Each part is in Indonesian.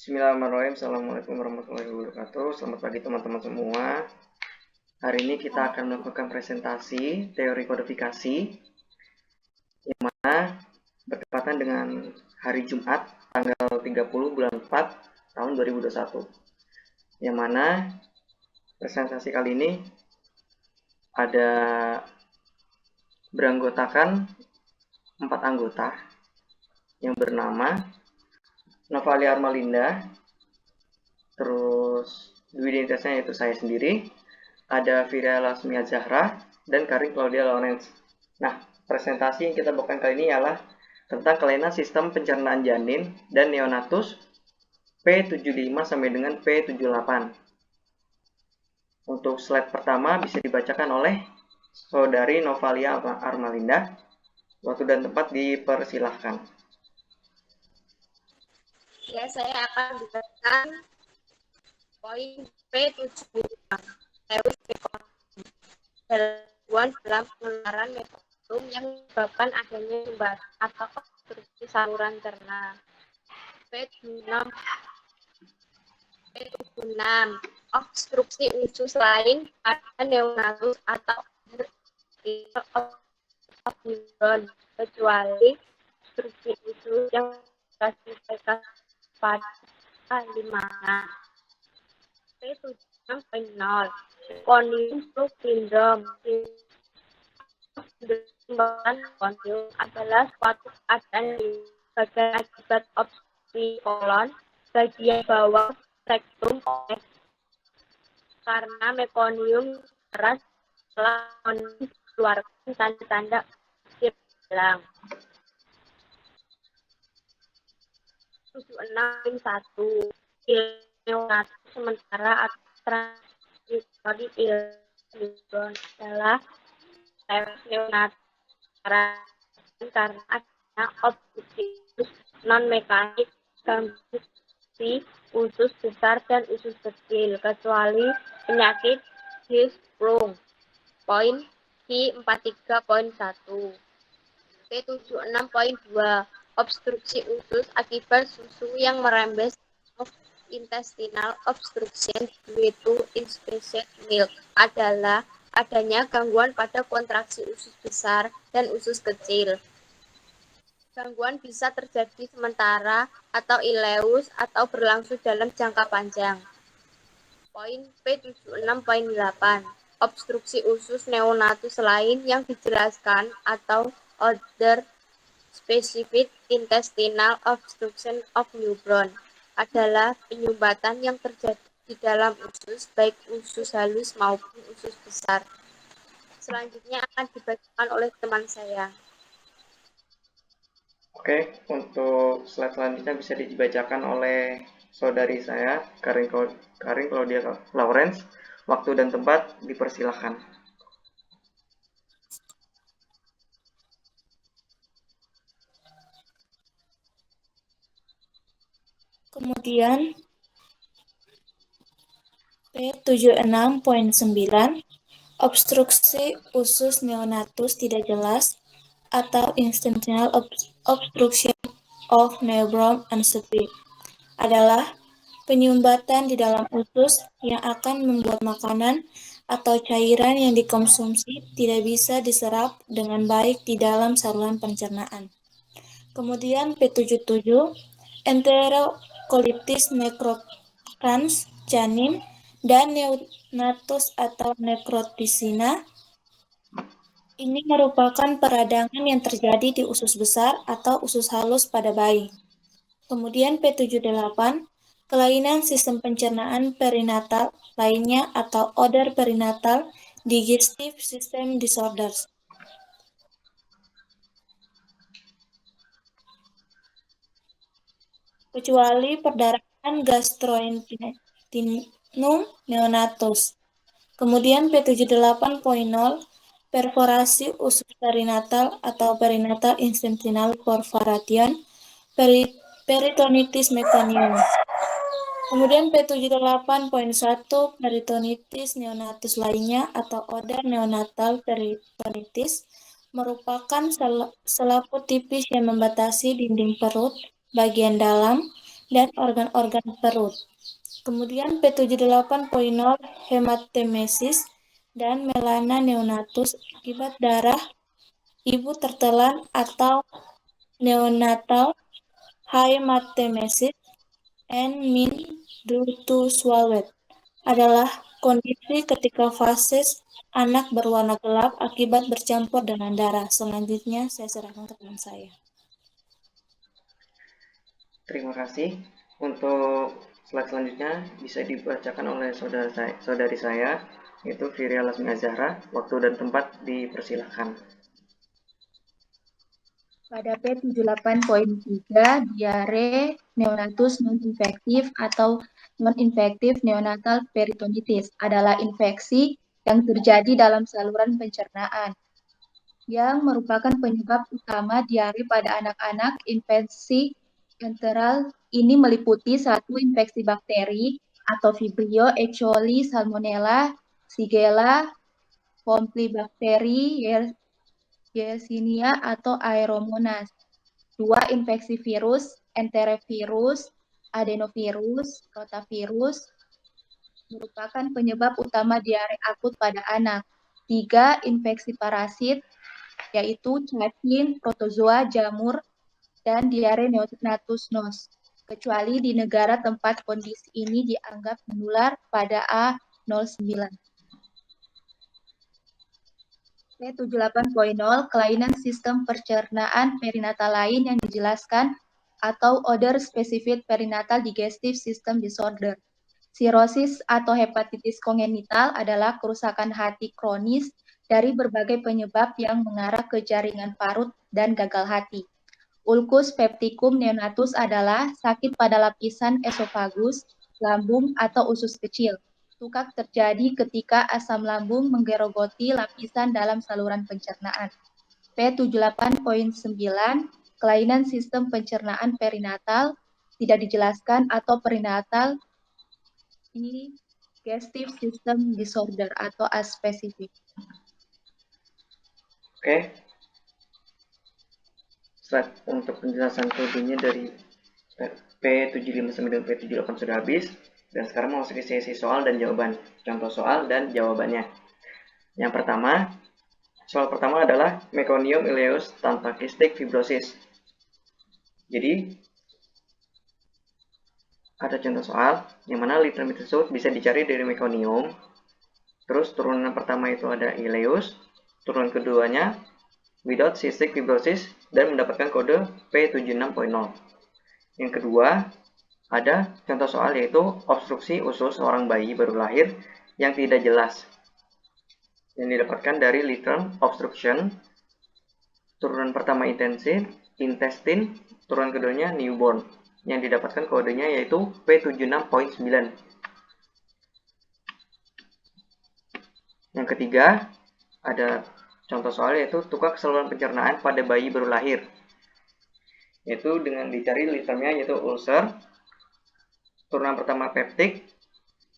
Bismillahirrahmanirrahim. Assalamualaikum warahmatullahi wabarakatuh. Selamat pagi teman-teman semua. Hari ini kita akan melakukan presentasi teori kodifikasi yang mana bertepatan dengan hari Jumat tanggal 30 bulan 4 tahun 2021. Yang mana presentasi kali ini ada beranggotakan 4 anggota yang bernama Novalia Armalinda, terus dua identitasnya yaitu saya sendiri, ada Vira Lasmia Zahra, dan Karin Claudia Lawrence. Nah, presentasi yang kita bawakan kali ini ialah tentang kelainan sistem pencernaan janin dan neonatus P75 sampai dengan P78. Untuk slide pertama bisa dibacakan oleh Saudari Novalia Armalinda. Waktu dan tempat dipersilahkan. Ya, saya akan membacakan poin P75. Teori psikologi. Gangguan dalam penularan metabolisme yang menyebabkan adanya sumbatan atau obstruksi saluran cerna. P76. Obstruksi usus lain pada neonatus atau kecuali obstruksi usus yang diklasifikasikan pada 5. P76.0 Meconium flu syndrome. Meconium adalah suatu keadaan di bagian akibat obstruksi kolon bagian bawah rektum karena meconium keras setelah mengeluarkan tanda-tanda hilang. 76.1 neonatus sementara atau transitory illness adalah neonatus karena adanya obstruksi non-mekanik gangguan usus besar dan usus kecil kecuali penyakit Hirschsprung. Poin Q43.1. P76.2 obstruksi usus akibat susu yang merembes intestinal obstruction due to insufficient milk adalah adanya gangguan pada kontraksi usus besar dan usus kecil. Gangguan bisa terjadi sementara atau ileus atau berlangsung dalam jangka panjang. Poin P76.8 obstruksi usus neonatus lain yang dijelaskan atau other specific intestinal obstruction of newborn adalah penyumbatan yang terjadi di dalam usus, baik usus halus maupun usus besar. Selanjutnya akan dibacakan oleh teman saya. Oke, untuk slide selanjutnya bisa dibacakan oleh saudari saya, Karin Claudia Lawrence. Waktu dan tempat dipersilahkan. Kemudian P76.9 obstruksi usus neonatus tidak jelas atau intentional obstruction of newborn ancestry adalah penyumbatan di dalam usus yang akan membuat makanan atau cairan yang dikonsumsi tidak bisa diserap dengan baik di dalam saluran pencernaan. Kemudian P77 enterocolitis necrocans janin dan neonatus atau necrotisina. Ini merupakan peradangan yang terjadi di usus besar atau usus halus pada bayi. Kemudian P78, kelainan sistem pencernaan perinatal lainnya atau other perinatal digestive system disorders. Kecuali perdarahan gastrointestinum neonatus. Kemudian P78.0 perforasi usus perinatal atau perinatal intestinal perforation, peritonitis meconium. Kemudian P78.1 peritonitis neonatus lainnya atau other neonatal peritonitis merupakan selaput tipis yang membatasi dinding perut bagian dalam dan organ-organ perut. Kemudian P78.0 hematemesis dan melana neonatus akibat darah ibu tertelan atau neonatal hematemesis and mean due to swallowed adalah kondisi ketika fases anak berwarna gelap akibat bercampur dengan darah. Selanjutnya saya serahkan ke teman saya. Terima kasih. Untuk slide selanjutnya bisa dibacakan oleh saudari saya, yaitu Firia Lasmi Azhara. Waktu dan tempat dipersilahkan. Pada P78.3, diare neonatus non-infektif atau non-infektif neonatal peritonitis adalah infeksi yang terjadi dalam saluran pencernaan yang merupakan penyebab utama diare pada anak-anak. Infeksi enteral ini meliputi satu infeksi bakteri atau Vibrio, E. coli, Salmonella, Shigella, Campylobacter, Yersinia atau Aeromonas. 2. Infeksi virus, enterovirus, adenovirus, rotavirus merupakan penyebab utama diare akut pada anak. 3. Infeksi parasit, yaitu cacing, protozoa, jamur, dan diare neonatus nos, kecuali di negara tempat kondisi ini dianggap menular pada A09. P78.0 kelainan sistem pencernaan perinatal lain yang dijelaskan atau other specific perinatal digestive system disorder. Sirosis atau hepatitis kongenital adalah kerusakan hati kronis dari berbagai penyebab yang mengarah ke jaringan parut dan gagal hati. Ulcus pepticum neonatus adalah sakit pada lapisan esofagus, lambung, atau usus kecil. Tukak terjadi ketika asam lambung menggerogoti lapisan dalam saluran pencernaan. P78.9 kelainan sistem pencernaan perinatal tidak dijelaskan atau perinatal digestive system disorder atau aspesifik. Oke. Slide untuk penjelasan kodenya dari P759 dan P78 sudah habis. Dan sekarang masuk ke sesi soal dan jawaban. Contoh soal dan jawabannya. Yang pertama, soal pertama adalah meconium ileus tanpa kistik fibrosis. Jadi, ada contoh soal yang mana litrum tersebut bisa dicari dari meconium. Terus turunan pertama itu ada ileus, turunan keduanya without cystic fibrosis dan mendapatkan kode P76.0. Yang kedua, ada contoh soal yaitu obstruksi usus seorang bayi baru lahir yang tidak jelas. Yang didapatkan dari litrum obstruction, turunan pertama intestine, turunan keduanya newborn. Yang didapatkan kodenya yaitu P76.9. Yang ketiga, ada contoh soal yaitu tukak saluran pencernaan pada bayi baru lahir. Yaitu dengan dicari litrumnya yaitu ulcer, turunan pertama peptik,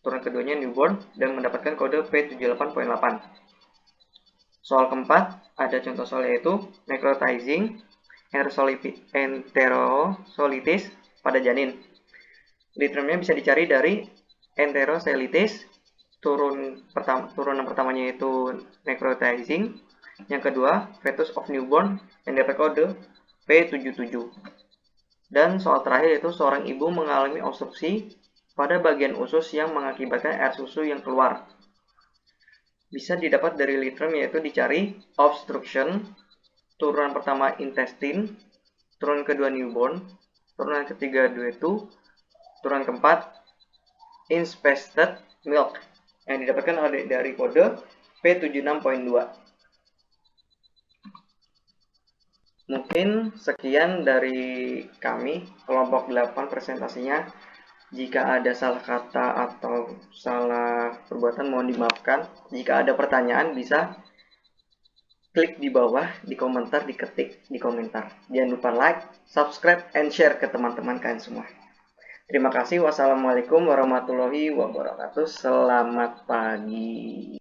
turunan keduanya newborn, dan mendapatkan kode P78.8. Soal keempat, ada contoh soal yaitu necrotizing enterosolitis pada janin. Litrumnya bisa dicari dari enterosolitis, turunan pertamanya yaitu necrotizing, yang kedua fetus of newborn yang dapat kode P77. Dan soal terakhir yaitu seorang ibu mengalami obstruksi pada bagian usus yang mengakibatkan air susu yang keluar. Bisa didapat dari litrum yaitu dicari obstruction, turunan pertama intestine, turunan kedua newborn, turunan ketiga duetu, turunan keempat inspected milk yang didapatkan dari kode P76.2. Mungkin sekian dari kami, kelompok 8 presentasinya. Jika ada salah kata atau salah perbuatan mohon dimaafkan. Jika ada pertanyaan bisa klik di bawah, di komentar, diketik di komentar. Jangan lupa like, subscribe, and share ke teman-teman kalian semua. Terima kasih. Wassalamualaikum warahmatullahi wabarakatuh. Selamat pagi.